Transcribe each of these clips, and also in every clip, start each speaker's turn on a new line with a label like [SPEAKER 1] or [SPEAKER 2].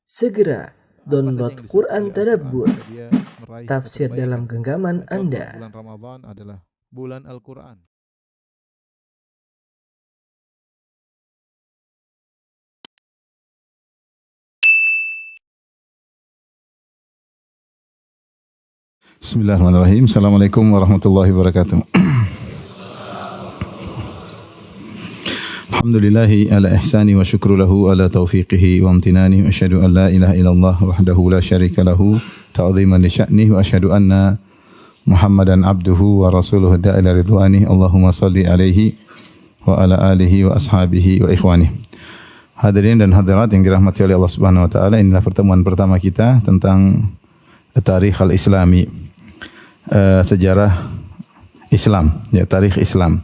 [SPEAKER 1] Segera download Quran Tadabbur,
[SPEAKER 2] dia meraih
[SPEAKER 1] tafsir
[SPEAKER 2] kebaikan.
[SPEAKER 1] dalam genggaman Anda.
[SPEAKER 2] Bulan Ramadan adalah bulan Al-Quran. Bismillahirrahmanirrahim. Assalamualaikum warahmatullahi wabarakatuh. Alhamdulillahi ala ihsani wa syukru lahu ala taufiqihi wa amtinani wa asyhadu an la ilaha illallah wahdahu la syarika lahu ta'ziman li sya'nihi wa asyhadu anna Muhammadan abduhu wa rasuluhu da'ila ridwani. Allahumma salli alaihi wa ala alihi wa ashabihi wa ikhwani. Hadirin dan hadirat yang dirahmati oleh Allah Subhanahu wa taala, inilah pertemuan pertama kita tentang tarikh al-islami, sejarah Islam, ya, tarikh Islam.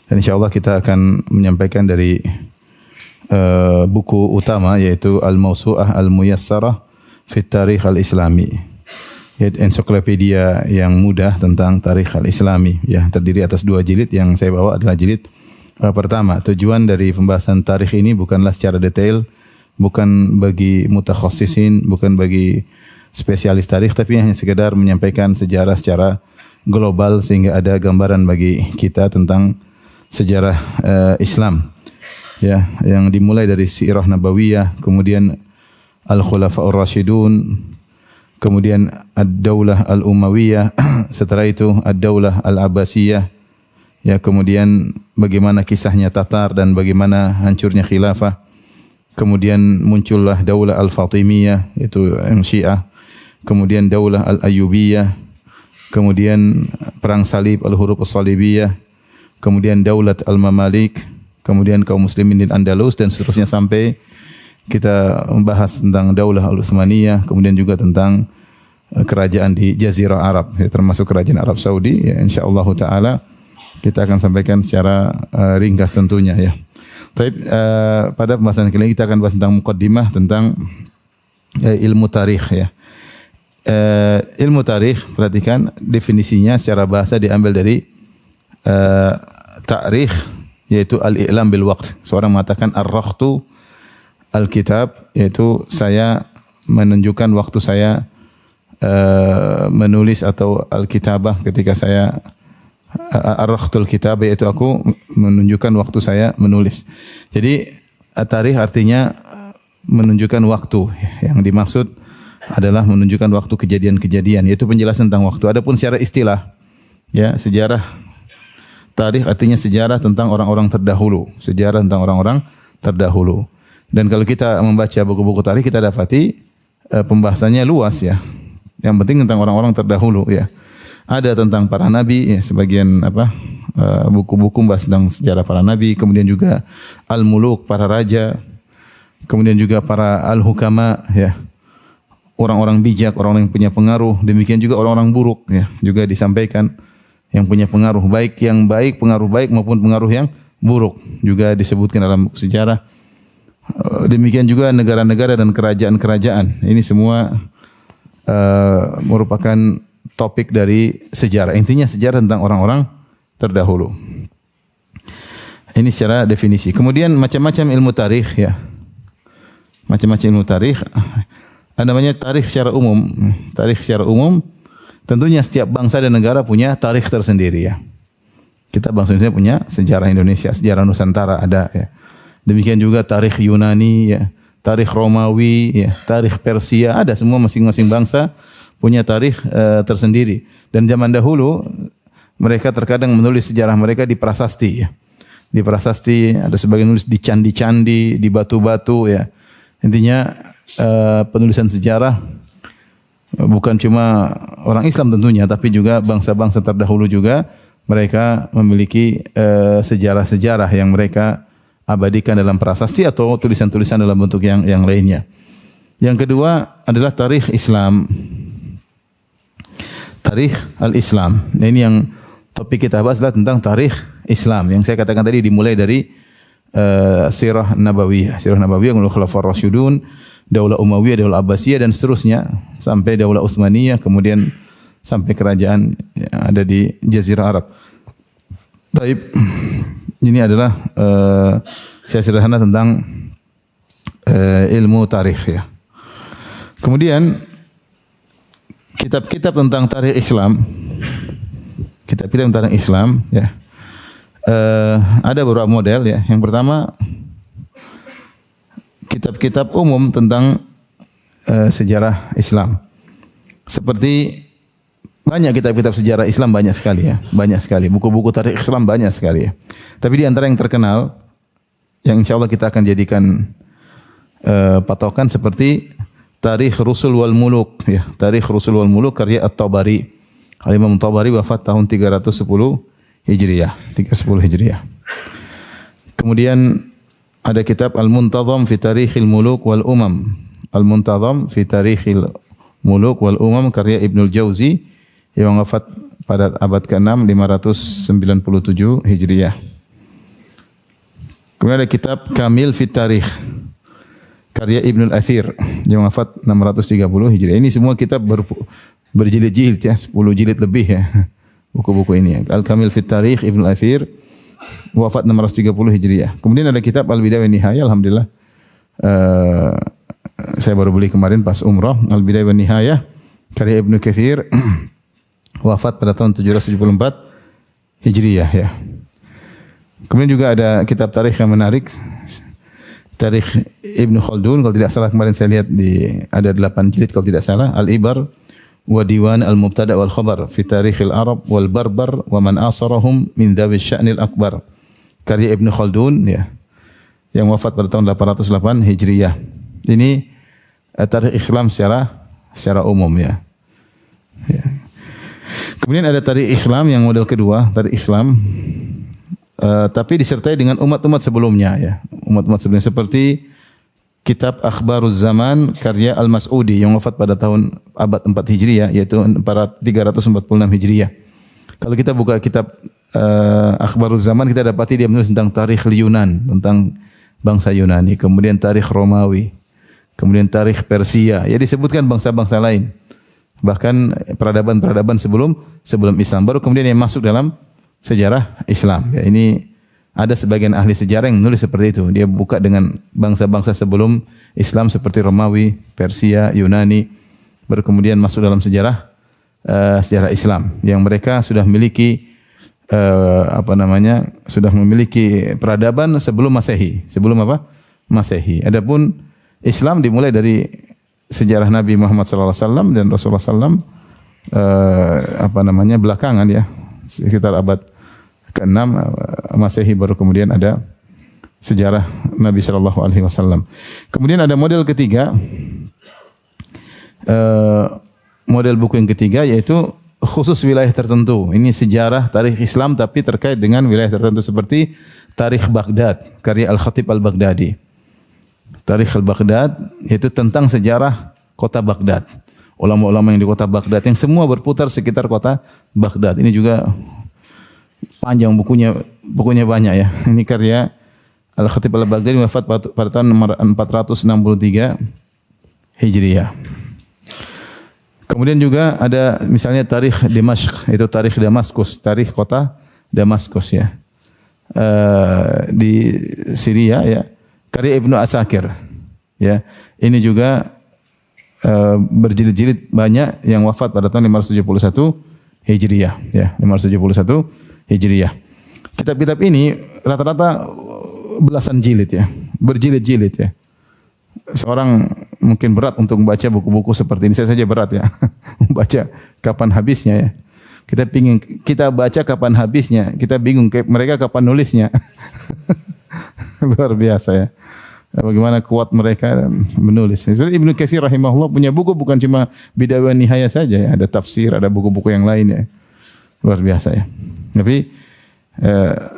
[SPEAKER 2] Dan insyaallah kita akan menyampaikan dari buku utama, yaitu Al-Mawsu'ah Al-Muyassarah fi Tarikh Al-Islami, yaitu ensiklopedia yang mudah tentang tarikh al-Islami, ya, terdiri atas 2 jilid. Yang saya bawa adalah jilid pertama. Tujuan dari pembahasan tarikh ini bukanlah secara detail, bukan bagi mutakhassisin, bukan bagi spesialis tarikh, tapi hanya sekedar menyampaikan sejarah secara global sehingga ada gambaran bagi kita tentang sejarah Islam, ya, yang dimulai dari Sirah Nabawiyah, kemudian Al-Khulafaur Rasyidun, kemudian Ad-Daulah Al-Umayyah, setelah itu Ad-Daulah Al-Abbasiyah, ya, kemudian bagaimana kisahnya Tatar dan bagaimana hancurnya khilafah, kemudian muncullah Daulah Al-Fatimiyah, itu yang Syiah, kemudian Daulah Al-Ayyubiyah, kemudian perang salib Al-Huruf As-Salibiyah, kemudian Daulat Al-Mamalik, kemudian kaum muslimin di Andalus, dan seterusnya sampai kita membahas tentang Daulah Al-Utsmaniyah, kemudian juga tentang kerajaan di Jazirah Arab, ya, termasuk kerajaan Arab Saudi, ya, insyaallah taala kita akan sampaikan secara ringkas tentunya, ya. Tapi pada pembahasan kali ini kita akan bahas tentang muqaddimah tentang ilmu tarikh, ya. Ilmu tarikh, perhatikan definisinya secara bahasa diambil dari ta'rikh, yaitu al-i'lam bil waqt. Seorang mengatakan ar-rakhtu al-kitab, yaitu saya menunjukkan waktu saya menulis, atau al-kitabah ketika saya ar-rakhtul kitab, yaitu aku menunjukkan waktu saya menulis. Jadi tarikh artinya menunjukkan waktu. Yang dimaksud adalah menunjukkan waktu kejadian-kejadian, yaitu penjelasan tentang waktu. Adapun secara istilah, ya, sejarah tarikh artinya sejarah tentang orang-orang terdahulu, sejarah tentang orang-orang terdahulu. Dan kalau kita membaca buku-buku tarikh, kita dapati pembahasannya luas, ya. Yang penting tentang orang-orang terdahulu, ya. Ada tentang para nabi, ya, sebagian buku-buku membahas tentang sejarah para nabi, kemudian juga al-muluk, para raja, kemudian juga para al-hukama, ya, orang-orang bijak, orang-orang yang punya pengaruh. Demikian juga orang-orang buruk, ya, juga disampaikan, yang punya pengaruh baik, yang baik, pengaruh baik maupun pengaruh yang buruk juga disebutkan dalam buku sejarah. Demikian juga negara-negara dan kerajaan-kerajaan. Ini semua merupakan topik dari sejarah. Intinya sejarah tentang orang-orang terdahulu. Ini secara definisi. Kemudian macam-macam ilmu tarikh, ya. Macam-macam ilmu tarikh. Ada namanya tarikh secara umum. Tarikh secara umum, tentunya setiap bangsa dan negara punya tarikh tersendiri, ya. Kita bangsa Indonesia punya sejarah Indonesia, sejarah Nusantara ada, ya. Demikian juga tarikh Yunani, ya, tarikh Romawi, ya, tarikh Persia, ada semua, masing-masing bangsa punya tarikh tersendiri. Dan zaman dahulu mereka terkadang menulis sejarah mereka di prasasti, ya. Di prasasti, ada sebagian nulis di candi-candi, di batu-batu, ya. Intinya penulisan sejarah bukan cuma orang Islam tentunya, tapi juga bangsa-bangsa terdahulu juga mereka memiliki sejarah-sejarah yang mereka abadikan dalam prasasti atau tulisan-tulisan dalam bentuk yang lainnya. Yang kedua adalah tarikh Islam. Tarikh al-Islam. Nah, ini yang topik kita bahas adalah tentang tarikh Islam. Yang saya katakan tadi dimulai dari Sirah Nabawiyah. Sirah Nabawiyah, kemudian Khulafaur Rasyidun, Daulah Umayyah, Daulah Abbasiyah, dan seterusnya sampai Daulah Utsmaniyah, kemudian sampai kerajaan yang ada di Jazirah Arab. Baik, ini adalah saya sederhana tentang ilmu tarikh, ya. Kemudian kitab-kitab tentang tarikh Islam, kitab-kitab tentang Islam, ya, ada beberapa model, ya. Yang pertama, kitab-kitab umum tentang sejarah Islam. Seperti banyak kitab-kitab sejarah Islam, banyak sekali, ya, banyak sekali. Buku-buku tarikh Islam banyak sekali, ya. Tapi di antara yang terkenal, yang insya Allah kita akan jadikan patokan, seperti Tarikh Rusul wal Muluk, ya, Tarikh Rusul wal Muluk karya At-Tabari. Al-Imam Tabari wafat tahun 310 Hijriah, 310 Hijriah. Kemudian ada kitab Al-Muntazam fi Tarikhil Muluk wal Umam. Al-Muntazam fi Tarikhil Muluk wal Umam karya Ibnul Jauzi yang wafat pada abad ke-6 597 Hijriah. Kemudian ada kitab Kamil fi Tarikh karya Ibnul Athir yang wafat 630 Hijriah. Ini semua kitab berjilid-jilid, ya, 10 jilid lebih, ya, buku-buku ini, ya. Al-Kamil fi Tarikh Ibnul Athir wafat 630 Hijriah. Kemudian ada kitab Al-Bidayah wa Nihayah, alhamdulillah. Saya baru beli kemarin pas umrah, Al-Bidayah wa Nihayah karya Ibnu Katsir wafat pada tahun 774 Hijriah, ya. Kemudian juga ada kitab tarikh yang menarik, Tarikh Ibnu Khaldun, kalau tidak salah kemarin saya lihat ada 8 jilid kalau tidak salah. Al-Ibar wa Diwan Al-Mubtada wal Khabar fi Tarikhil Arab wal Barbar wa man asarahum min dhawi sya'nil akbar karya Ibnu Khaldun, ya, yang wafat pada tahun 808 Hijriah. Ini tarikh Islam secara umum, ya. Ya. Kemudian ada tarikh Islam yang model kedua, tarikh Islam tapi disertai dengan umat-umat sebelumnya, ya. Umat-umat sebelumnya seperti kitab Akhbaruz Zaman karya Al-Mas'udi yang wafat pada tahun abad 4 Hijriah, yaitu 346 Hijriah. Kalau kita buka kitab Akhbaruz Zaman, kita dapati dia menulis tentang tarikh Yunan, tentang bangsa Yunani, kemudian tarikh Romawi, kemudian tarikh Persia. Ya, disebutkan bangsa-bangsa lain. Bahkan peradaban-peradaban sebelum Islam, baru kemudian yang masuk dalam sejarah Islam. Ya, ini ada sebagian ahli sejarah yang menulis seperti itu. Dia buka dengan bangsa-bangsa sebelum Islam seperti Romawi, Persia, Yunani, baru kemudian masuk dalam sejarah Islam yang mereka sudah memiliki sudah memiliki peradaban sebelum Masehi. Sebelum apa? Masehi. Adapun Islam dimulai dari sejarah Nabi Muhammad SAW dan Rasulullah SAW belakangan, ya, sekitar abad ke-6 Masehi, baru kemudian ada sejarah Nabi sallallahu alaihi wasallam. Kemudian ada model ketiga, model buku yang ketiga, yaitu khusus wilayah tertentu. Ini sejarah tarikh Islam tapi terkait dengan wilayah tertentu, seperti Tarikh Baghdad karya Al-Khatib Al-Baghdadi. Tarikh Al-Baghdad yaitu tentang sejarah kota Baghdad. Ulama-ulama yang di kota Baghdad yang semua berputar sekitar kota Baghdad. Ini juga panjang bukunya banyak, ya. Ini karya Al-Khatib Al-Baghdadi wafat pada tahun 463 Hijriah. Kemudian juga ada misalnya Tarikh Dimashq, itu Tarikh Damaskus, tarikh kota Damaskus, ya. Di Syria, ya. Karya Ibnu Asakir, ya. Ini juga berjilid-jilid banyak yang wafat pada tahun 571 Hijriah, ya, 571 Hijriah. Kitab-kitab ini rata-rata belasan jilid, ya, berjilid-jilid, ya. Seorang mungkin berat untuk membaca buku-buku seperti ini. Saya saja berat, ya, membaca kapan habisnya, ya. Kita baca kapan habisnya, kita bingung mereka kapan nulisnya. Luar biasa, ya. Bagaimana kuat mereka menulis. Ibnu Katsir rahimahullah punya buku bukan cuma Bidayah wa Nihayah saja, ya. Ada tafsir, ada buku-buku yang lain, ya. Luar biasa, ya. Tapi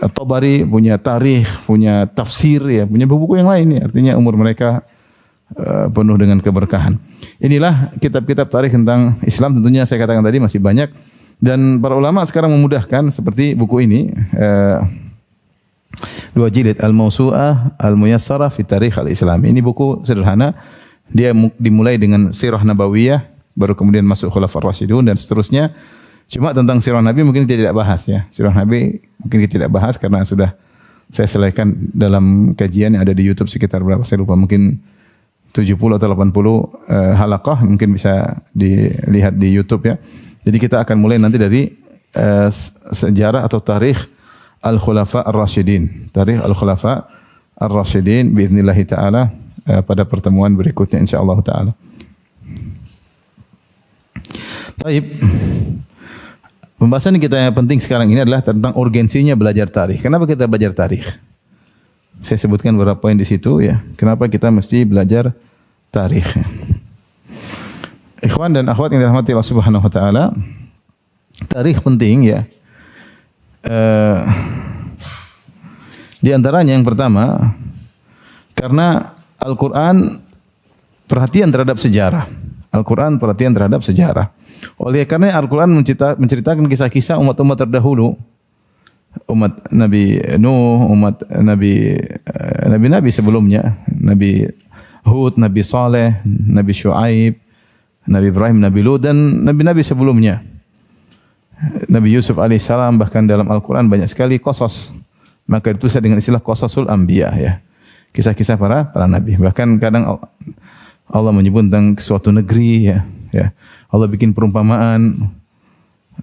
[SPEAKER 2] At-Tabari punya tarikh, punya tafsir, ya, punya buku-buku yang lain, ya. Artinya umur mereka penuh dengan keberkahan. Inilah kitab-kitab tarikh tentang Islam. Tentunya saya katakan tadi masih banyak, dan para ulama sekarang memudahkan seperti buku ini. 2 jilid Al-Mawsu'ah Al-Muyassarah fi Tarikh Al-Islam. Ini buku sederhana. Dia dimulai dengan sirah nabawiyah, baru kemudian masuk Khulafaur Rasyidun dan seterusnya. Cuma tentang sirah Nabi mungkin kita tidak bahas, ya. Sirah Nabi mungkin kita tidak bahas karena sudah saya selesaikan dalam kajian yang ada di YouTube sekitar berapa saya lupa, mungkin 70 atau 80 halaqah, mungkin bisa dilihat di YouTube ya. Jadi kita akan mulai nanti dari sejarah atau tarikh Al-Khulafa Ar-Rasyidin. Tarikh Al-Khulafa Ar-Rasyidin biiznillah taala pada pertemuan berikutnya insyaallah taala. Baik. Pembahasan kita yang penting sekarang ini adalah tentang urgensinya belajar tarikh. Kenapa kita belajar tarikh? Saya sebutkan beberapa poin di situ ya. Kenapa kita mesti belajar tarikh? Ikhwan dan akhwat yang dirahmati Allah Subhanahu wa taala, tarikh penting ya. Di antaranya yang pertama, karena Al-Qur'an perhatian terhadap sejarah. Al-Qur'an perhatian terhadap sejarah. Oleh karena Al-Qur'an menceritakan kisah-kisah umat-umat terdahulu. Umat Nabi Nuh, umat Nabi sebelumnya, Nabi Hud, Nabi Saleh, Nabi Syuaib, Nabi Ibrahim, Nabi Lut dan nabi-nabi sebelumnya. Nabi Yusuf alaihissalam, bahkan dalam Al-Quran banyak sekali qasas. Maka ditulis dengan istilah qasasul anbiya ya. Kisah-kisah para nabi. Bahkan kadang Allah menyebut tentang suatu negeri ya. Allah bikin perumpamaan,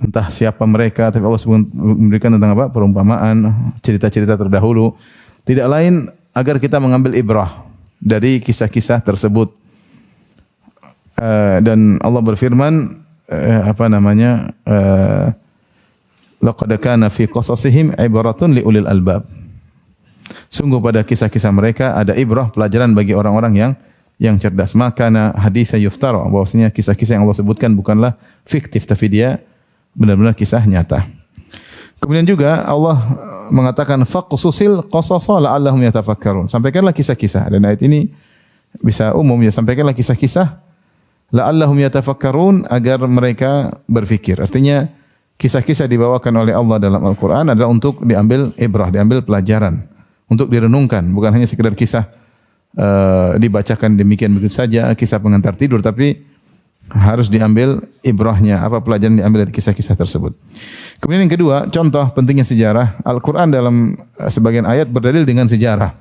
[SPEAKER 2] entah siapa mereka, tapi Allah memberikan tentang apa? Perumpamaan, cerita-cerita terdahulu. Tidak lain agar kita mengambil ibrah dari kisah-kisah tersebut. Dan Allah berfirman, laqad kana fi qasasihim ibratun li ulil albab. Sungguh pada kisah-kisah mereka ada ibrah, pelajaran bagi orang-orang yang cerdas. Maka haditsa yuftara, bahwasanya kisah-kisah yang Allah sebutkan bukanlah fiktif, tapi dia benar-benar kisah nyata. Kemudian juga Allah mengatakan faqsusil qasasa la'allahum yatafakkarun. Sampaikanlah kisah-kisah. Dan ayat ini bisa umum ya, sampaikanlah kisah-kisah la'allahum yatafakkarun, agar mereka berfikir. Artinya kisah-kisah dibawakan oleh Allah dalam Al-Qur'an adalah untuk diambil ibrah, diambil pelajaran, untuk direnungkan, bukan hanya sekedar kisah dibacakan demikian begitu saja, kisah pengantar tidur, tapi harus diambil ibrahnya, apa pelajaran diambil dari kisah-kisah tersebut. Kemudian yang kedua, contoh pentingnya sejarah. Al-Quran dalam sebagian ayat berdalil dengan sejarah.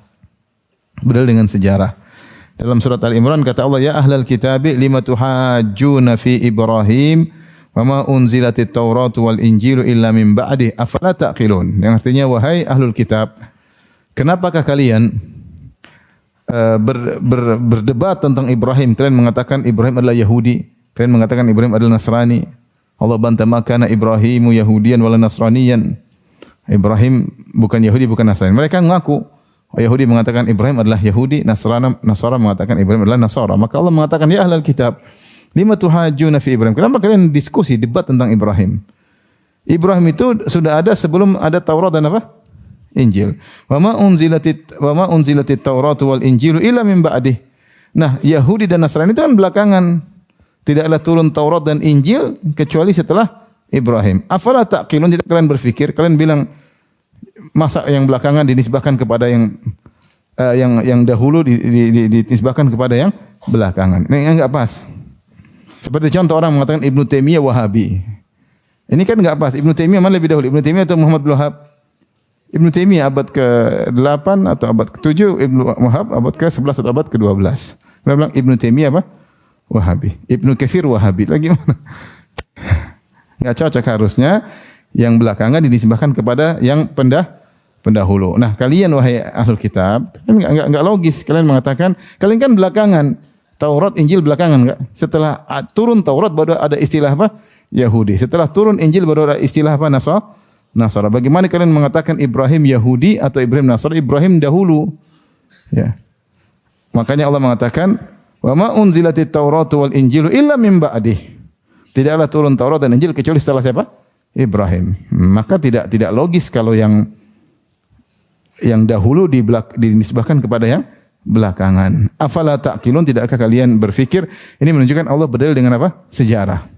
[SPEAKER 2] Berdalil dengan sejarah. Dalam surat Al-Imran kata Allah, ya ahlal kitabi lima tuhajjuna fi Ibrahim wa ma unzilatit Tauratu wal Injilu illa min ba'dih afala taqilun. Yang artinya, wahai ahlul kitab, kenapakah kalian berdebat tentang Ibrahim? Kalian mengatakan Ibrahim adalah Yahudi. Kalian mengatakan Ibrahim adalah Nasrani. Allah bantah, maka Ibrahimu Yahudiyan wala Nasraniyan. Ibrahim bukan Yahudi, bukan Nasrani. Mereka mengaku, Yahudi mengatakan Ibrahim adalah Yahudi, Nasara mengatakan Ibrahim adalah Nasara. Maka Allah mengatakan, ya ahlal kitab, lima tuhajjuna fi Ibrahim. Kenapa kalian diskusi, debat tentang Ibrahim? Ibrahim itu sudah ada sebelum ada Taurat dan apa? Injil. Wa ma unzilatit Tauratu wal Injilu illa min ba'dih. Nah, Yahudi dan Nasrani itu kan belakangan. Tidaklah turun Taurat dan Injil kecuali setelah Ibrahim. Afala taqilun, tidak kalian berfikir? Kalian bilang masa yang belakangan dinisbahkan kepada yang dahulu dinisbahkan kepada yang belakangan. Ini enggak pas. Seperti contoh orang mengatakan Ibnu Taimiyah Wahabi. Ini kan enggak pas. Ibnu Taimiyah mana lebih dahulu? Ibnu Taimiyah atau Muhammad bin Wahab? Ibnu Taimiyah abad ke-8 atau abad ke-7, Ibnu Wahab abad ke-11 atau abad ke-12. Dia bilang Ibnu Taimiyah apa? Wahabi. Ibnu Katsir Wahabi. Lagi mana? Enggak cocok, harusnya yang belakangan dinisbahkan kepada yang pendahulu. Nah, kalian wahai ahlul kitab, enggak logis. Kalian mengatakan, kalian kan belakangan. Taurat, Injil belakangan enggak? Setelah turun Taurat baru ada istilah apa? Yahudi. Setelah turun Injil baru ada istilah apa? Nasara. Bagaimana kalian mengatakan Ibrahim Yahudi atau Ibrahim Nasara? Ibrahim dahulu. Ya. Makanya Allah mengatakan, wa ma unzilatit Tauratu wal Injilu illa min ba'dih. Tidaklah turun Taurat dan Injil kecuali setelah siapa? Ibrahim. Maka tidak logis kalau yang dahulu dinisbahkan kepada yang belakangan. Afala taqilun, tidakkah kalian berfikir? Ini menunjukkan Allah berdalil dengan apa? Sejarah.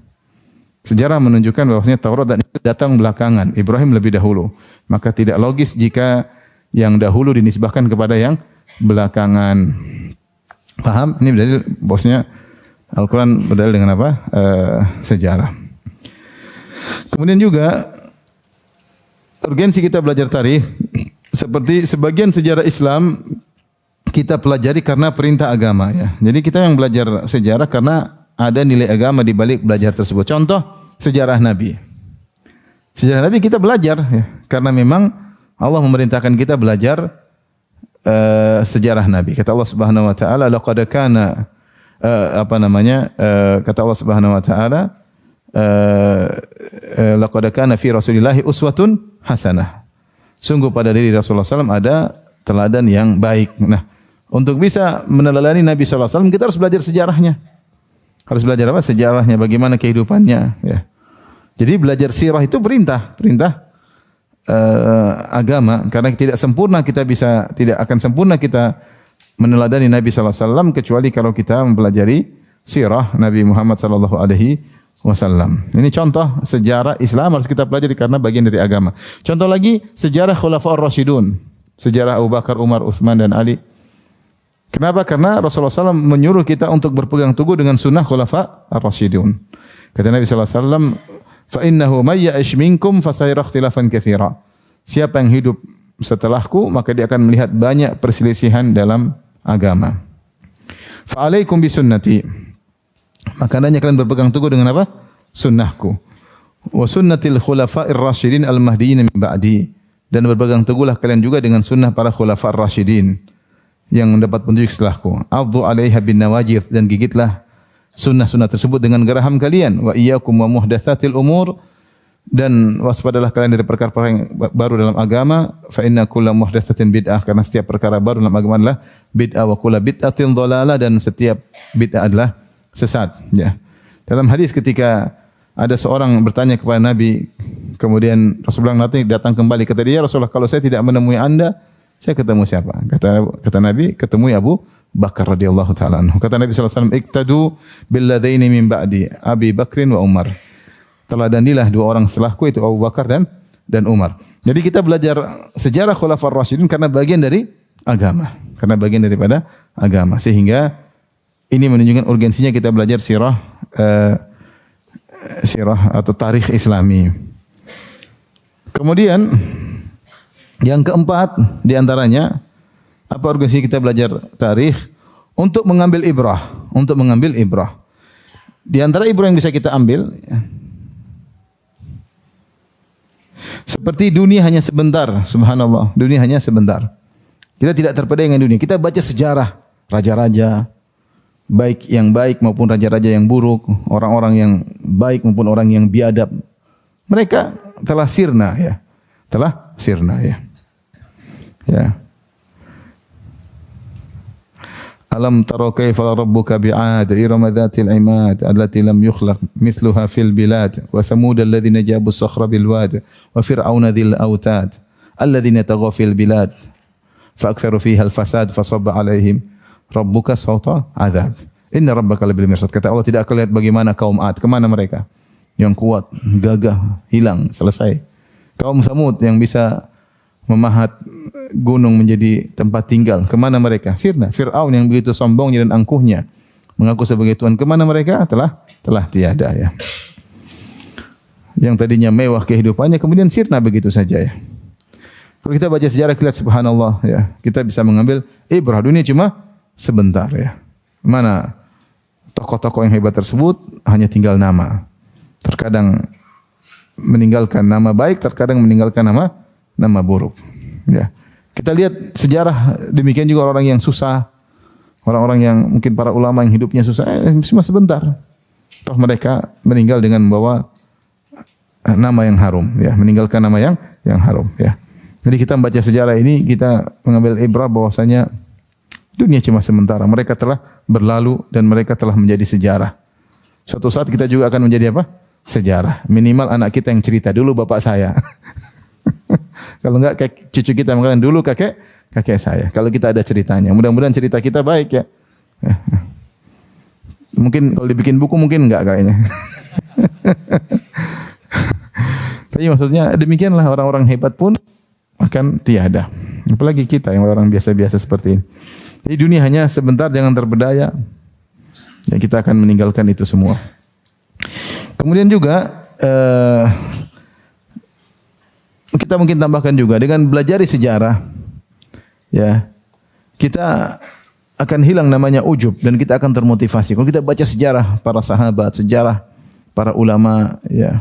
[SPEAKER 2] Sejarah menunjukkan bahwasanya Taurat dan Injil datang belakangan, Ibrahim lebih dahulu. Maka tidak logis jika yang dahulu dinisbahkan kepada yang belakangan. Paham? Ini berdalil bahwasanya Al-Quran berdalil dengan apa? Sejarah. Kemudian juga urgensi kita belajar tarikh, seperti sebagian sejarah Islam kita pelajari karena perintah agama ya. Jadi kita yang belajar sejarah karena ada nilai agama di balik belajar tersebut. Contoh sejarah Nabi. Sejarah Nabi kita belajar ya, karena memang Allah memerintahkan kita belajar sejarah Nabi. Kata Allah Subhanahu wa taala, laqad kana kata Allah Subhanahu wa taala, laqad kana fi Rasulillahi uswatun hasanah. Sungguh pada diri Rasulullah SAW ada teladan yang baik. Nah, untuk bisa meneladani Nabi SAW kita harus belajar sejarahnya. Harus belajar apa? Sejarahnya, bagaimana kehidupannya. Ya. Jadi belajar sirah itu perintah agama. Karena tidak akan sempurna kita meneladani Nabi SAW kecuali kalau kita mempelajari sirah Nabi Muhammad SAW. Ini contoh sejarah Islam harus kita pelajari karena bagian dari agama. Contoh lagi sejarah Khulafaur Rasyidun, sejarah Abu Bakar, Umar, Utsman dan Ali. Kenapa? Karena Rasulullah SAW menyuruh kita untuk berpegang teguh dengan sunnah Khulafa ar-Rasyidun. Kata Nabi SAW, فَإِنَّهُ مَنْ يَعِشْ مِنْكُمْ فَسَيَرَى اخْتِلَافًا كَثِيرًا. Siapa yang hidup setelahku, maka dia akan melihat banyak perselisihan dalam agama. فَعَلَيْكُمْ بِسُنَّتِي. Maka hendaknya kalian berpegang teguh dengan apa? Sunnahku. Wa sunnatil khulafa'ir rasyidin al-mahdiyyin min ba'di. Dan berpegang teguhlah kalian juga dengan sunnah para khulafa'ir rasyidin yang mendapat petunjuk setelahku. Addu 'alaiha bin nawajidh, dan gigitlah sunnah-sunnah tersebut dengan geraham kalian. Wa iyyakum wa muhdatsatil umur, dan waspadalah kalian dari perkara-perkara yang baru dalam agama. Fa inna kulla muhdatsatin bid'ah, karena setiap perkara baru dalam agama adalah bid'ah, wa kullu bid'atin dhalalah, dan setiap bid'ah adalah sesat. Ya. Dalam hadis ketika ada seorang bertanya kepada Nabi, kemudian Rasulullah datang kembali, kata dia, Rasulullah, kalau saya tidak menemui Anda, saya ketemu siapa? Kata Nabi, ketemui Abu Bakar radhiyallahu taala anhu. Kata Nabi sallallahu alaihi wasallam, iktadu billadaini min ba'di, Abi Bakrin wa Umar. Teladanilah dua orang setelahku, itu Abu Bakar dan Umar. Jadi kita belajar sejarah Khulafaur Rasyidin karena bagian dari agama, karena bagian daripada agama, sehingga ini menunjukkan urgensinya kita belajar sirah atau tarikh Islami. Kemudian yang keempat di antaranya, apa urgensi kita belajar tarikh? Untuk mengambil ibrah. Di antara ibrah yang bisa kita ambil, seperti dunia hanya sebentar, subhanallah, dunia hanya sebentar. Kita tidak terpedaya dengan dunia. Kita baca sejarah raja-raja, baik yang baik maupun raja-raja yang buruk, orang-orang yang baik maupun orang yang biadab. Mereka telah sirna ya. Ya. Alam tara kaifa rabbuka bi'ad irama dhatil imad allati lam yukhlaq mithluha fil bilad wa thamud alladhina jabu as-sakhra bil wad wa fir'auna dhil autad alladhina taghaw fil bilad fa aktharu fiha al-fasad fa sabba 'alaihim rabbuka sawta 'adzab. Inna rabbaka labil mirsad. Kata Allah, tidak akan lihat bagaimana kaum Ad, kemana mereka? Yang kuat, gagah, hilang, selesai. Kaum Tsamud yang bisa memahat gunung menjadi tempat tinggal, kemana mereka? Sirna. Fir'aun yang begitu sombongnya dan angkuhnya, mengaku sebagai Tuhan, kemana mereka? Telah tiada ya. Yang tadinya mewah kehidupannya, kemudian sirna begitu saja ya. Kalau kita baca sejarah, kita lihat subhanallah ya, kita bisa mengambil ibrah. Dunia cuma sebentar ya. Mana tokoh-tokoh yang hebat tersebut hanya tinggal nama. Terkadang meninggalkan nama baik, terkadang meninggalkan nama buruk. Ya. Kita lihat sejarah, demikian juga orang yang susah, orang-orang yang mungkin para ulama yang hidupnya susah, cuma sebentar. Toh mereka meninggal dengan membawa nama yang harum, ya, meninggalkan nama yang harum, ya. Jadi kita membaca sejarah ini, kita mengambil ibrah bahwasanya dunia cuma sementara. Mereka telah berlalu dan mereka telah menjadi sejarah. Suatu saat kita juga akan menjadi apa? Sejarah. Minimal anak kita yang cerita, dulu bapak saya. Kalau enggak cucu kita mengatakan dulu kakek saya. Kalau kita ada ceritanya, mudah-mudahan cerita kita baik ya. Mungkin kalau dibikin buku mungkin enggak kayaknya. Tapi maksudnya demikianlah, orang-orang hebat pun akan tiada. Apalagi kita yang orang biasa-biasa seperti ini. Jadi dunia hanya sebentar, jangan terpedaya. Ya, kita akan meninggalkan itu semua. Kemudian juga kita mungkin tambahkan juga dengan belajar sejarah, ya, kita akan hilang namanya ujub dan kita akan termotivasi. Kalau kita baca sejarah para sahabat, sejarah para ulama, ya.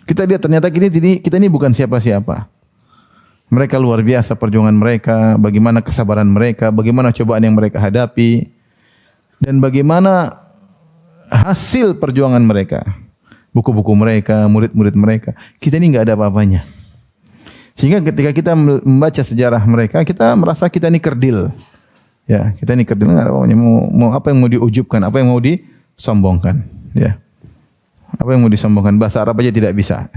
[SPEAKER 2] Kita lihat ternyata kita ini bukan siapa-siapa. Mereka luar biasa perjuangan mereka, bagaimana kesabaran mereka, bagaimana cobaan yang mereka hadapi, dan bagaimana hasil perjuangan mereka. Buku-buku mereka, murid-murid mereka. Kita ini enggak ada apa-apanya. Sehingga ketika kita membaca sejarah mereka, kita merasa kita ini kerdil. Ya, kita ini kerdil, enggak ada apa-apanya. Mau apa yang mau diujubkan, apa yang mau disombongkan, ya. Apa yang mau disombongkan? Bahasa Arab aja tidak bisa.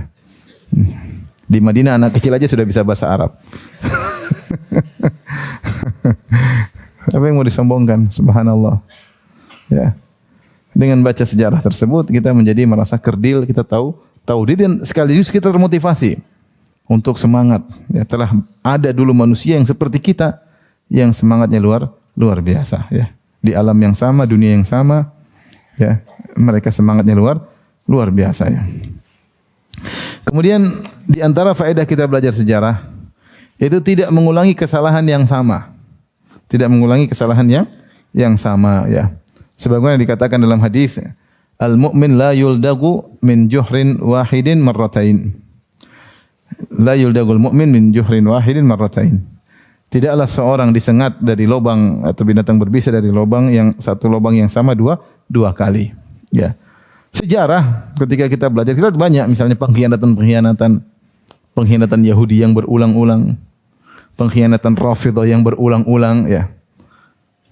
[SPEAKER 2] Di Madinah anak kecil aja sudah bisa bahasa Arab. Apa yang mau disombongkan? Subhanallah. Ya. Dengan baca sejarah tersebut kita menjadi merasa kerdil, kita tahu diri dan sekaligus kita termotivasi untuk semangat. Ya, telah ada dulu manusia yang seperti kita yang semangatnya luar biasa, ya. Di alam yang sama, dunia yang sama, ya. Mereka semangatnya luar biasa, ya. Kemudian di antara faedah kita belajar sejarah itu tidak mengulangi kesalahan yang sama. Tidak mengulangi kesalahan yang sama, ya. Sebagaimana dikatakan dalam hadis, al-mu'min la yuldagu min juhrin wahidin marratain. La yuldagul mu'min min juhrin wahidin marratain. Tidaklah seorang disengat dari lubang atau binatang berbisa dari lubang yang satu lubang yang sama dua kali. Ya. Sejarah ketika kita belajar kita banyak misalnya pengkhianatan Yahudi yang berulang-ulang, pengkhianatan Rafidhah yang berulang-ulang, ya.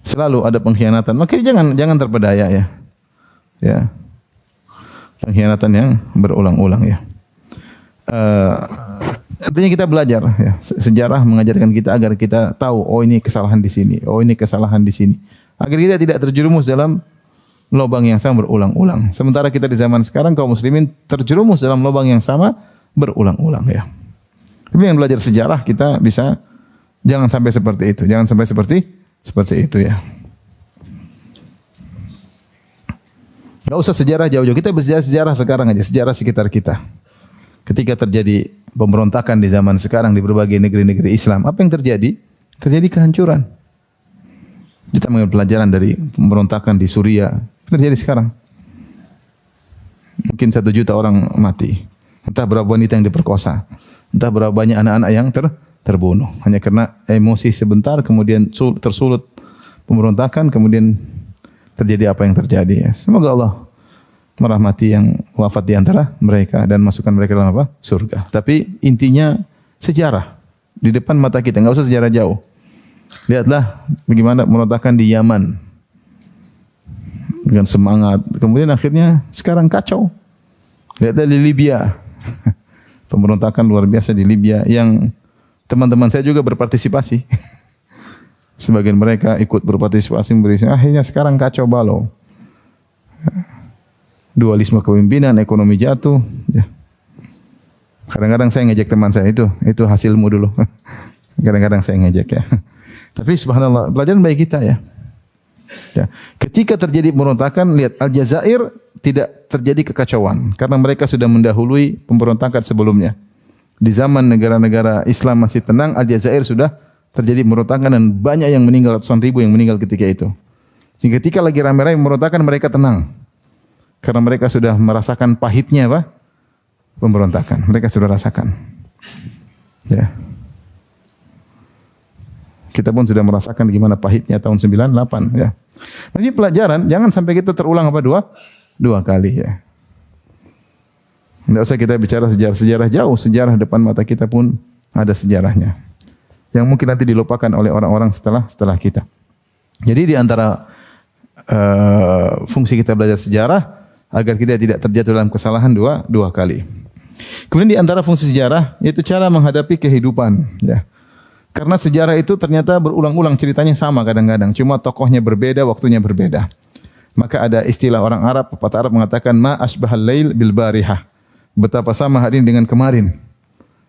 [SPEAKER 2] Selalu ada pengkhianatan. Maka jangan terpedaya, ya. Ya. Pengkhianatan yang berulang-ulang, ya. Artinya kita belajar, ya. Sejarah mengajarkan kita agar kita tahu, oh ini kesalahan di sini, oh ini kesalahan di sini. Agar kita tidak terjerumus dalam lubang yang sama berulang-ulang. Sementara kita di zaman sekarang kaum muslimin terjerumus dalam lubang yang sama berulang-ulang, ya. Tapi dengan belajar sejarah kita bisa jangan sampai seperti itu. Jangan sampai seperti itu, ya. Enggak usah sejarah jauh-jauh. Kita bersejarah sejarah sekarang aja, sejarah sekitar kita. Ketika terjadi pemberontakan di zaman sekarang di berbagai negeri-negeri Islam, apa yang terjadi? Terjadi kehancuran. Kita mengambil pelajaran dari pemberontakan di Suriah, terjadi sekarang. Mungkin 1 juta orang mati. Entah berapa wanita yang diperkosa. Entah berapa banyak anak-anak yang terbunuh. Hanya karena emosi sebentar, kemudian tersulut pemberontakan, kemudian terjadi apa yang terjadi. Semoga Allah merahmati yang wafat di antara mereka dan masukkan mereka dalam apa? Surga. Tapi intinya sejarah di depan mata kita, enggak usah sejarah jauh. Lihatlah bagaimana pemberontakan di Yaman dengan semangat. Kemudian akhirnya sekarang kacau. Lihatlah di Libya. Pemberontakan luar biasa di Libya yang teman-teman saya juga berpartisipasi. Sebagian mereka ikut berpartisipasi akhirnya sekarang kacau balau. Dualisme kepemimpinan, ekonomi jatuh. Ya. Kadang-kadang saya ngejek teman saya itu hasilmu dulu. Kadang-kadang saya ngejek, ya. Tapi subhanallah, pelajaran bagi kita, ya. Ya. Ketika terjadi pemberontakan, lihat Aljazair tidak terjadi kekacauan karena mereka sudah mendahului pemberontakan sebelumnya. Di zaman negara-negara Islam masih tenang, Aljazair sudah terjadi pemberontakan dan banyak yang meninggal, ratusan ribu yang meninggal ketika itu. Sehingga ketika lagi ramai-ramai pemberontakan mereka tenang. Karena mereka sudah merasakan pahitnya apa? Pemberontakan. Mereka sudah rasakan. Ya. Kita pun sudah merasakan gimana pahitnya tahun 98, ya. Jadi pelajaran, jangan sampai kita terulang apa dua kali, ya. Tidak usah kita bicara sejarah-sejarah jauh, sejarah depan mata kita pun ada sejarahnya. Yang mungkin nanti dilupakan oleh orang-orang setelah kita. Jadi di antara fungsi kita belajar sejarah agar kita tidak terjatuh dalam kesalahan dua kali. Kemudian di antara fungsi sejarah yaitu cara menghadapi kehidupan, ya. Karena sejarah itu ternyata berulang-ulang ceritanya sama kadang-kadang, cuma tokohnya berbeda, waktunya berbeda. Maka ada istilah orang Arab, pepatah Arab mengatakan ma asbahal lail bil barihah. Betapa sama hari ini dengan kemarin.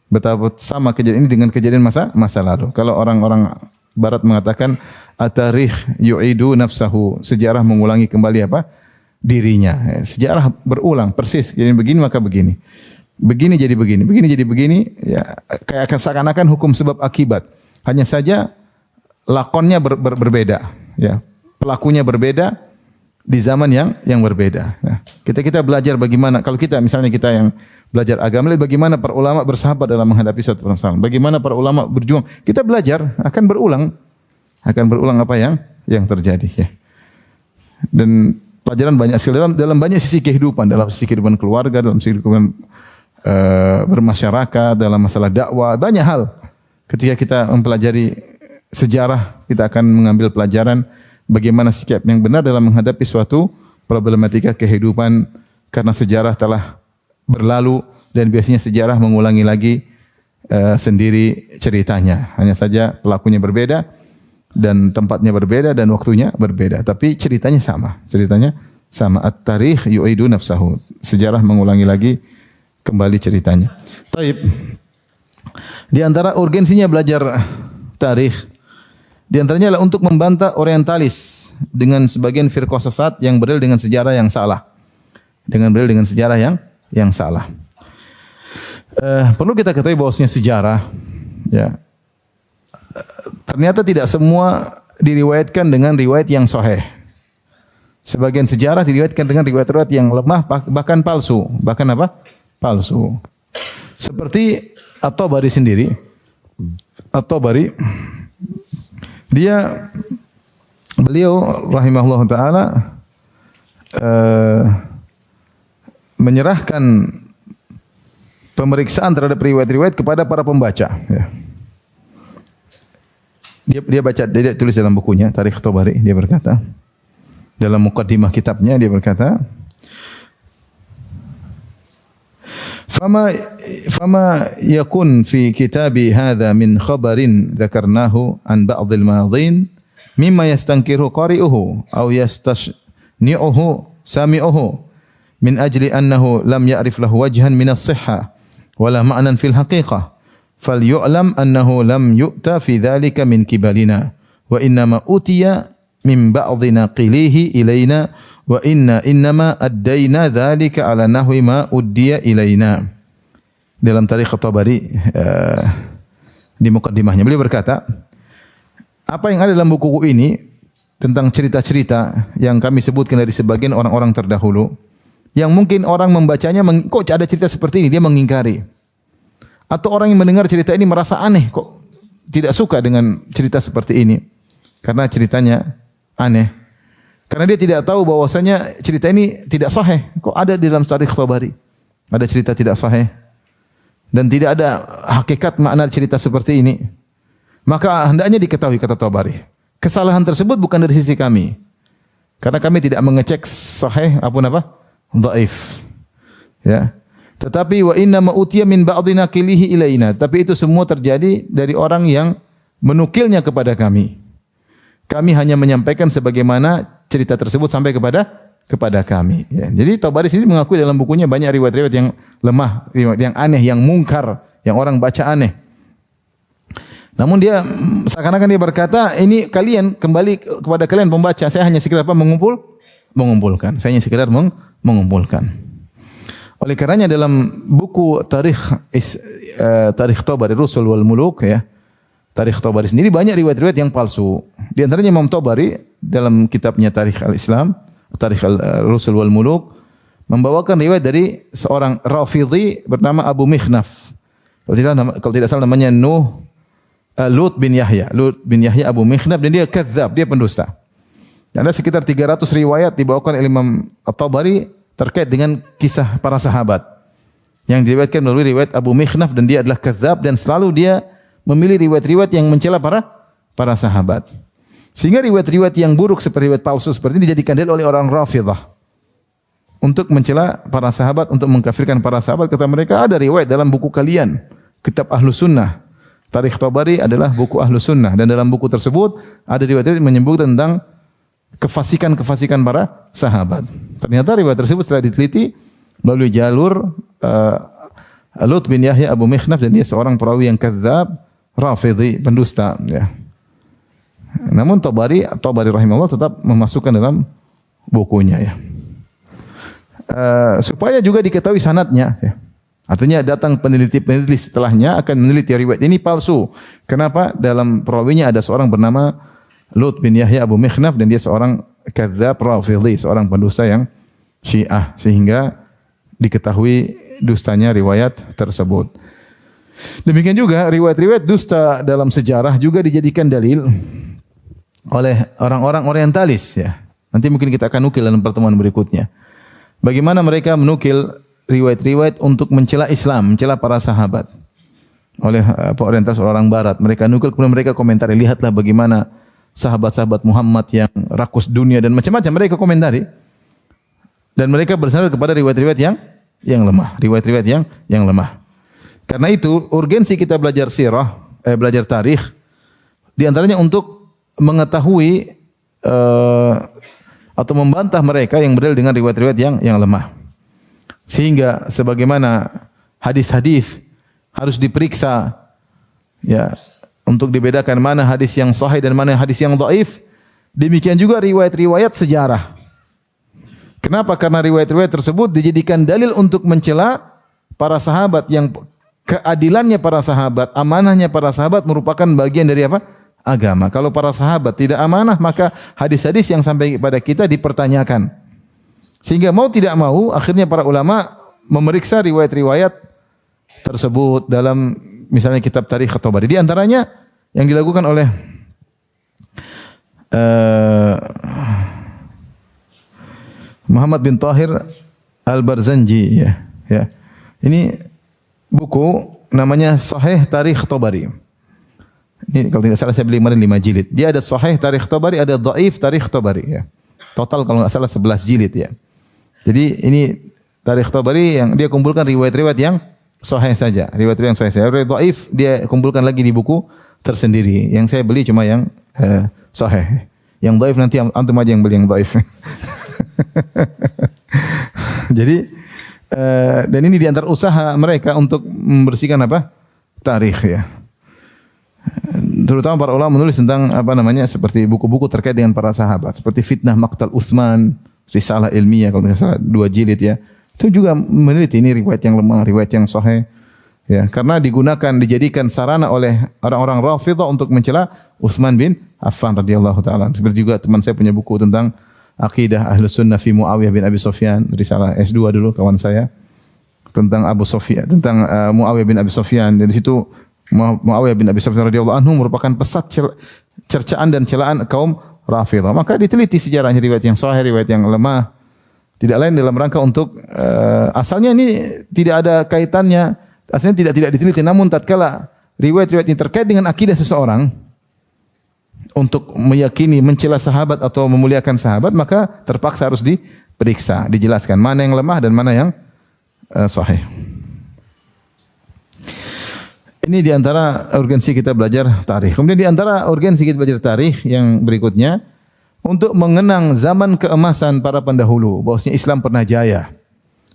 [SPEAKER 2] Betapa sama kejadian ini dengan kejadian masa lalu. Kalau orang-orang barat mengatakan at-tarikh yu'idu nafsahu, sejarah mengulangi kembali apa? Dirinya. Sejarah berulang persis, jadi begini maka begini. Begini jadi begini, begini jadi begini, ya kayak seakan-akan hukum sebab akibat. Hanya saja lakonnya berbeda, ya. Pelakunya berbeda di zaman yang berbeda. Nah, kita belajar bagaimana kalau kita misalnya kita yang belajar agama, lihat bagaimana para ulama bersahabat dalam menghadapi suatu permasalahan. Bagaimana para ulama berjuang. Kita belajar akan berulang apa yang terjadi, ya. Dan pelajaran banyak sekali dalam banyak sisi kehidupan, dalam sisi kehidupan keluarga, dalam sisi kehidupan bermasyarakat, dalam masalah dakwah, banyak hal. Ketika kita mempelajari sejarah, kita akan mengambil pelajaran bagaimana sikap yang benar dalam menghadapi suatu problematika kehidupan, karena sejarah telah berlalu dan biasanya sejarah mengulangi lagi sendiri ceritanya. Hanya saja pelakunya berbeda dan tempatnya berbeda dan waktunya berbeda, tapi ceritanya sama. At-tarikh yu'idu nafsahu. Sejarah mengulangi lagi kembali ceritanya. Taib. Di antara urgensinya belajar tarikh, di antaranya adalah untuk membantah orientalis dengan sebagian firqah sesat yang berdalil dengan sejarah yang salah. Yang salah. Perlu kita ketahui bahwasanya sejarah, ya, ternyata tidak semua diriwayatkan dengan riwayat yang sahih. Sebagian sejarah diriwayatkan dengan riwayat-riwayat yang lemah, bahkan palsu. Bahkan apa? Palsu. Seperti At-Tabari sendiri. At-Tabari, beliau rahimahullah ta'ala menyerahkan pemeriksaan terhadap riwayat-riwayat kepada para pembaca, ya. Dia tulis dalam bukunya Tarikh Tabari, dia berkata dalam muqaddimah kitabnya, dia berkata, Fama yakun fi kitabi hadha min khabarin dzakarnahu an ba'dil madhin mimma yastankiru qari'uhu aw yastashni'uhu sami'uhu min ajli annahu lam ya'rif lahu wajhan min as-sihha wala ma'nan fil haqiqah falyu'lam annahu lam yu'ta fi dhalika min kibalina wa innama utiya min ba'dhi naqilihi ilaina wa innama addaina dzalika ala nahwi ma uddiya ilaina. Dalam Tarikh Tabari di mukaddimahnya beliau berkata, apa yang ada dalam buku ini tentang cerita-cerita yang kami sebutkan dari sebagian orang-orang terdahulu, yang mungkin orang membacanya kok ada cerita seperti ini, dia mengingkari. Atau orang yang mendengar cerita ini merasa aneh, kok tidak suka dengan cerita seperti ini karena ceritanya aneh. Karena dia tidak tahu bahwasanya cerita ini tidak sahih. Kok ada di dalam Tarikh Tabari? Ada cerita tidak sahih dan tidak ada hakikat makna cerita seperti ini. Maka hendaknya diketahui, kata Tabari, kesalahan tersebut bukan dari sisi kami. Karena kami tidak mengecek sahih apun apa? Dhaif. Ya. Tetapi wa inna ma utiya min ba'dhi naqilihi ilaina. Tapi itu semua terjadi dari orang yang menukilnya kepada kami. Kami hanya menyampaikan sebagaimana cerita tersebut sampai kepada kami. Ya. Jadi Tabari sendiri mengakui dalam bukunya banyak riwayat-riwayat yang lemah, riwayat yang aneh, yang mungkar, yang orang baca aneh. Namun dia seakan-akan dia berkata, ini kalian kembali kepada kalian pembaca, saya hanya sekedar apa? Mengumpulkan. Saya hanya sekedar mengumpulkan. Oleh karenanya dalam buku Tarikh Tabari Rusul wal Muluk, ya, Tarikh Tabari sendiri banyak riwayat-riwayat yang palsu. Di antaranya Imam Tabari dalam kitabnya Tarikh al-Islam, Tarikh al-Rusul wal Muluk, membawakan riwayat dari seorang Rafidhi bernama Abu Mikhnaf. Kalau tidak salah namanya Lut bin Yahya Abu Mikhnaf, dan dia kadzab, dia pendusta. Ada sekitar 300 riwayat dibawakan oleh Imam At-Tabari terkait dengan kisah para sahabat yang diriwayatkan melalui riwayat Abu Mikhnaf, dan dia adalah kadzab dan selalu dia memilih riwayat-riwayat yang mencela para sahabat. Sehingga riwayat-riwayat yang buruk seperti riwayat palsu seperti ini dijadikan dalil oleh orang Rafidhah untuk mencela para sahabat, untuk mengkafirkan para sahabat. Kata mereka, ada riwayat dalam buku kalian, kitab Ahlus Sunnah. Tarikh Tabari adalah buku Ahlus Sunnah, dan dalam buku tersebut ada riwayat-riwayat menyebutkan tentang kefasikan para sahabat. Ternyata riwayat tersebut setelah diteliti melalui jalur Lut bin Yahya Abu Mikhnaf, dan dia seorang perawi yang kadzab, Rafidhi, pendusta, ya. Namun Tabari rahimahullah tetap memasukkan dalam bukunya, ya. Supaya juga diketahui sanadnya, ya. Artinya datang peneliti-peneliti setelahnya akan meneliti riwayat ini palsu. Kenapa? Dalam perawinya ada seorang bernama Lut bin Yahya Abu Mikhnaf dan dia seorang kadzdzab rafidhi, seorang pendusta yang Syiah, sehingga diketahui dustanya riwayat tersebut. Demikian juga riwayat-riwayat dusta dalam sejarah juga dijadikan dalil oleh orang-orang orientalis ya. Nanti mungkin kita akan nukil dalam pertemuan berikutnya. Bagaimana mereka menukil riwayat-riwayat untuk mencela Islam, mencela para sahabat oleh orientalis orang barat. Mereka nukil kemudian mereka komentari, lihatlah bagaimana sahabat-sahabat Muhammad yang rakus dunia dan macam-macam mereka komentari. Dan mereka bersandar kepada riwayat-riwayat yang lemah, riwayat-riwayat yang lemah. Karena itu urgensi kita belajar sirah, belajar tarikh di antaranya untuk mengetahui atau membantah mereka yang berdalil dengan riwayat-riwayat yang lemah. Sehingga sebagaimana hadis-hadis harus diperiksa ya untuk dibedakan mana hadis yang sahih dan mana hadis yang dhaif, demikian juga riwayat-riwayat sejarah. Kenapa? Karena riwayat-riwayat tersebut dijadikan dalil untuk mencela para sahabat yang keadilannya para sahabat, amanahnya para sahabat merupakan bagian dari apa? Agama. Kalau para sahabat tidak amanah, maka hadis-hadis yang sampai kepada kita dipertanyakan. Sehingga mau tidak mau, akhirnya para ulama memeriksa riwayat-riwayat tersebut dalam misalnya kitab Tarikh At-Tabari. Di antaranya yang dilakukan oleh Muhammad bin Tahir Al-Barzanji ya. Ini buku namanya Sahih Tarikh Tabari. Ini kalau tidak salah saya beli kemarin 5 jilid. Dia ada Sahih Tarikh Tabari, ada Dhaif Tarikh Tabari ya. Total kalau enggak salah 11 jilid ya. Jadi ini Tarikh Tabari yang dia kumpulkan riwayat-riwayat yang sahih saja, riwayat-riwayat yang sahih saja. Riwayat dhaif dia kumpulkan lagi di buku tersendiri. Yang saya beli cuma yang sahih. Yang dhaif nanti antum aja yang beli yang dhaif. Jadi dan ini di antara usaha mereka untuk membersihkan apa? Tarikh ya. Terutama para ulama menulis tentang apa namanya seperti buku-buku terkait dengan para sahabat, seperti fitnah Maqtal Utsman, risalah ilmiah kalau tidak salah 2 jilid ya. Itu juga meneliti ini riwayat yang lemah, riwayat yang sahih. Ya, karena dijadikan sarana oleh orang-orang Rafidhah untuk mencela Utsman bin Affan radhiyallahu taala. Seperti juga teman saya punya buku tentang akidah Ahlus Sunnah fi Muawiyah bin Abi Sufyan, risalah S2 dulu kawan saya tentang Abu Sufyan, tentang Muawiyah bin Abi Sufyan. Dari situ Muawiyah bin Abi Sufyan radhiyallahu anhu merupakan pesat cercaan dan celaan kaum Rafidhah. Maka diteliti sejarahnya, riwayat yang sahih, riwayat yang lemah. Tidak lain dalam rangka untuk asalnya ini tidak ada kaitannya, asalnya tidak diteliti, namun tatkala riwayat-riwayat ini terkait dengan akidah seseorang untuk meyakini mencela sahabat atau memuliakan sahabat, maka terpaksa harus diperiksa, dijelaskan mana yang lemah dan mana yang sahih. Ini di antara urgensi kita belajar tarikh. Kemudian di antara urgensi kita belajar tarikh yang berikutnya untuk mengenang zaman keemasan para pendahulu, bahwasanya Islam pernah jaya.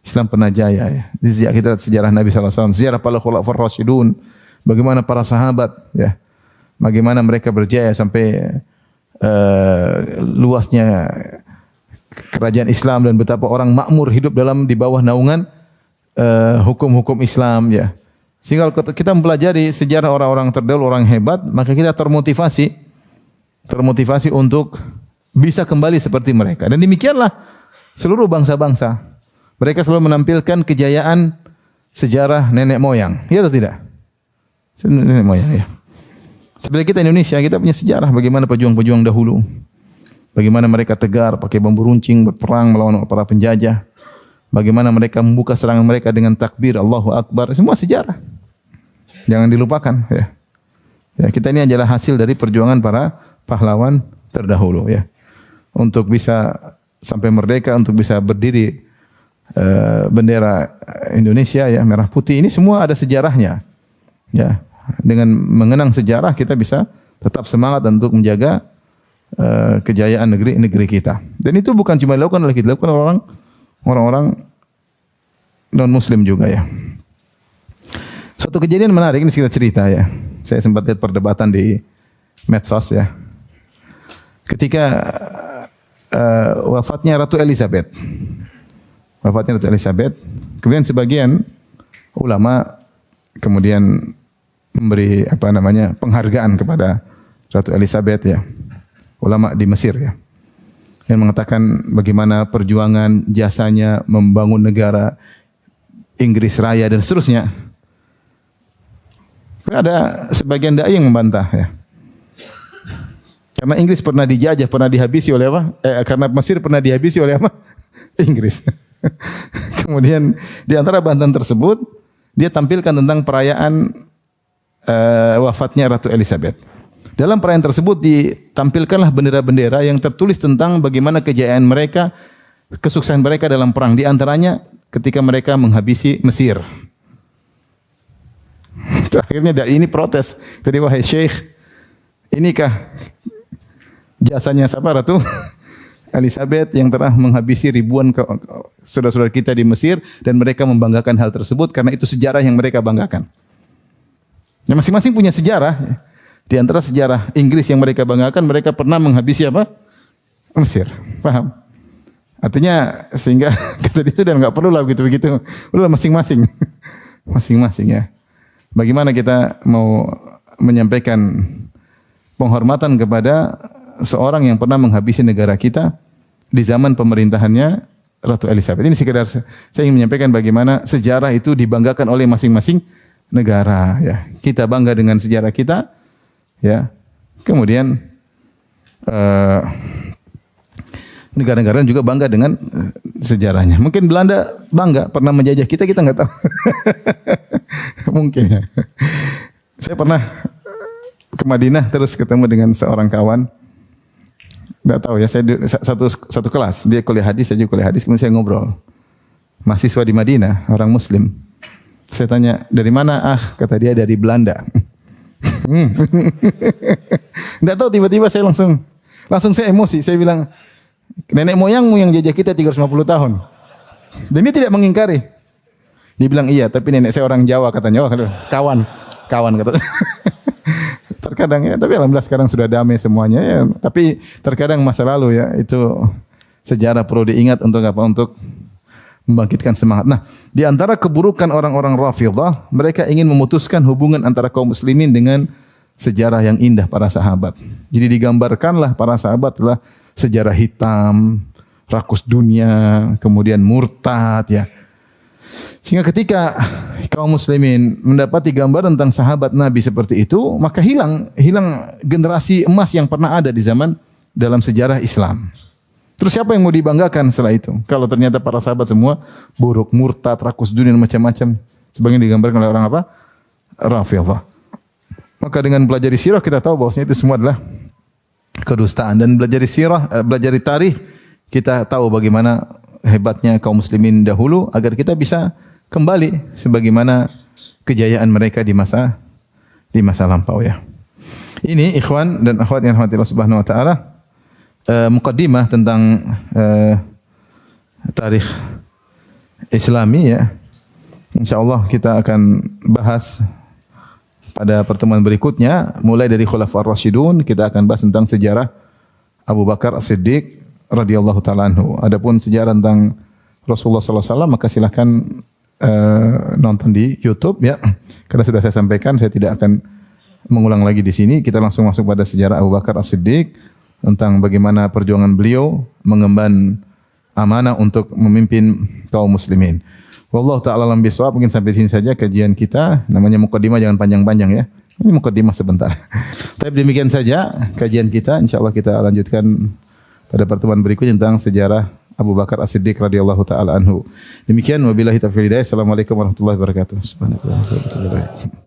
[SPEAKER 2] Islam pernah jaya ya. Sejak kita sejarah Nabi sallallahu alaihi wasallam, sejarah para khulafaur rasyidun, bagaimana para sahabat ya. Bagaimana mereka berjaya sampai luasnya kerajaan Islam dan betapa orang makmur hidup di bawah naungan hukum-hukum Islam ya. Sehingga kalau kita mempelajari sejarah orang-orang terdahulu, orang hebat, maka kita termotivasi untuk bisa kembali seperti mereka. Dan demikianlah seluruh bangsa-bangsa. Mereka selalu menampilkan kejayaan sejarah nenek moyang. Ya atau tidak? Nenek moyang ya. Seperti kita Indonesia, kita punya sejarah bagaimana pejuang-pejuang dahulu. Bagaimana mereka tegar, pakai bambu runcing, berperang melawan para penjajah. Bagaimana mereka membuka serangan mereka dengan takbir, Allahu Akbar. Semua sejarah. Jangan dilupakan ya. Ya, kita ini adalah hasil dari perjuangan para pahlawan terdahulu ya. Untuk bisa sampai merdeka, untuk bisa berdiri bendera Indonesia ya, merah putih, ini semua ada sejarahnya. Ya, dengan mengenang sejarah kita bisa tetap semangat untuk menjaga kejayaan negeri kita. Dan itu bukan cuma dilakukan oleh kita, dilakukan oleh orang-orang non muslim juga ya. Suatu kejadian menarik ini kita cerita ya. Saya sempat lihat perdebatan di medsos ya. Ketika wafatnya Ratu Elizabeth. Kemudian sebagian ulama kemudian memberi penghargaan kepada Ratu Elizabeth ya. Ulama di Mesir ya. Yang mengatakan bagaimana perjuangan jasanya membangun negara Inggris Raya dan seterusnya. Ada sebagian dai yang membantah ya. Karena Inggris pernah dijajah, pernah dihabisi oleh apa? Karena Mesir pernah dihabisi oleh apa? Inggris. Kemudian di antara bantahan tersebut, dia tampilkan tentang perayaan wafatnya Ratu Elizabeth. Dalam perayaan tersebut ditampilkanlah bendera-bendera yang tertulis tentang bagaimana kejayaan mereka, kesuksesan mereka dalam perang. Di antaranya ketika mereka menghabisi Mesir. Akhirnya dai ini protes. Jadi wahai Syekh, inikah jasanya siapa Ratu Elizabeth yang telah menghabisi ribuan saudara-saudara kita di Mesir dan mereka membanggakan hal tersebut karena itu sejarah yang mereka banggakan. Ya, masing-masing punya sejarah. Di antara sejarah Inggris yang mereka banggakan, mereka pernah menghabisi apa? Mesir. Paham? Artinya sehingga kata dia sudah enggak perlu lah begitu-begitu. Udah masing-masing. Masing-masing ya. Bagaimana kita mau menyampaikan penghormatan kepada seorang yang pernah menghabisi negara kita di zaman pemerintahannya Ratu Elizabeth. Ini sekedar saya ingin menyampaikan bagaimana sejarah itu dibanggakan oleh masing-masing negara ya. Kita bangga dengan sejarah kita ya. Kemudian negara-negara juga bangga dengan sejarahnya. Mungkin Belanda bangga pernah menjajah kita, kita enggak tahu. Mungkin ya. Saya pernah ke Madinah terus ketemu dengan seorang kawan. Enggak tahu ya, saya satu kelas. Dia kuliah hadis, saya juga kuliah hadis, kemudian saya ngobrol. Mahasiswa di Madinah, orang muslim. Saya tanya, "Dari mana?" "Ah," kata dia, "dari Belanda." Enggak tahu tiba-tiba saya langsung saya emosi. Saya bilang, "Nenek moyangmu yang jajah kita 350 tahun." Dan dia tidak mengingkari. Dia bilang, "Iya, tapi nenek saya orang Jawa," katanya. "Oh, kawan kata." Terkadang ya, tapi alhamdulillah sekarang sudah damai semuanya ya. Tapi terkadang masa lalu ya, itu sejarah perlu diingat untuk apa? Untuk membangkitkan semangat. Nah, di antara keburukan orang-orang Rafidhah, mereka ingin memutuskan hubungan antara kaum muslimin dengan sejarah yang indah para sahabat. Jadi digambarkanlah para sahabat adalah sejarah hitam, rakus dunia, kemudian murtad ya. Sehingga ketika kaum muslimin mendapati gambar tentang sahabat Nabi seperti itu, maka hilang generasi emas yang pernah ada di zaman dalam sejarah Islam. Terus siapa yang mau dibanggakan setelah itu? Kalau ternyata para sahabat semua buruk, murtad, rakus dunia macam-macam, sebagian digambarkan oleh orang apa? Rafidhah. Maka dengan belajar sirah kita tahu bahwasanya itu semua adalah kedustaan, dan belajar sirah, belajar tarikh, kita tahu bagaimana hebatnya kaum muslimin dahulu agar kita bisa kembali sebagaimana kejayaan mereka di masa lampau ya. Ini ikhwan dan akhwat yang rahmatillah subhanahu wa ta'ala, muqaddimah tentang tarikh Islami ya. Insyaallah kita akan bahas pada pertemuan berikutnya, mulai dari Khulafaur Rasyidun, kita akan bahas tentang sejarah Abu Bakar As-Siddiq radhiyallahu ta'ala anhu. Adapun sejarah tentang Rasulullah sallallahu alaihi wasallam maka silakan nonton di YouTube ya. Karena sudah saya sampaikan, saya tidak akan mengulang lagi di sini. Kita langsung masuk pada sejarah Abu Bakar As-Siddiq tentang bagaimana perjuangan beliau mengemban amanah untuk memimpin kaum muslimin. Wallahu ta'ala alam bisawab. Mungkin sampai sini saja kajian kita. Namanya muqaddimah, jangan panjang-panjang ya. Ini muqaddimah sebentar. Tapi demikian saja kajian kita. Insyaallah kita lanjutkan pada pertemuan berikutnya tentang sejarah Abu Bakar As-Siddiq radhiyallahu ta'ala anhu. Demikian wabillahi taufiq hidayah. Assalamualaikum warahmatullahi wabarakatuh. Subhanallah.